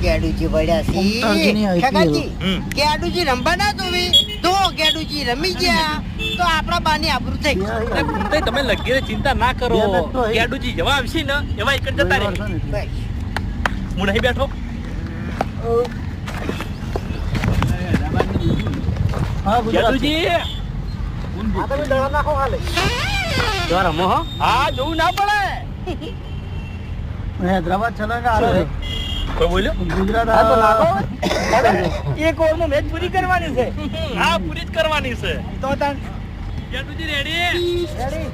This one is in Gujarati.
કેડુજી વળ્યા ઉમટાડજીની છે આઈપીએલ. કાકાજી કેડુજી રમવા ના જોવી તો કેડુજી રમી ગયા તો આપણા બાની આબરૂ થઈ ગઈ. અરે ભૂમતાઈ, તમે લગીરે ચિંતા ના કરો. બે મેચ તો હે. કેડુજી જેવા આવશે ને એવા એક જ જતા રહે. બસ. હું નહીં બેઠો. હા ગુજરાત કેડુજી આ તમે દડા નાખો ખાલે જો રમો હો. હા, જોવું ના પડે. હૈદરાબાદ છલાંગા આ રહ્યો કોઈ બોલ્યો? ગુજરાત હા, તો નાખો. એક ઓવરમાં મેચ પૂરી કરવાની છે હા, પૂરી જ કરવાની છે. તો તાન કેડુજી રેડી? રેડી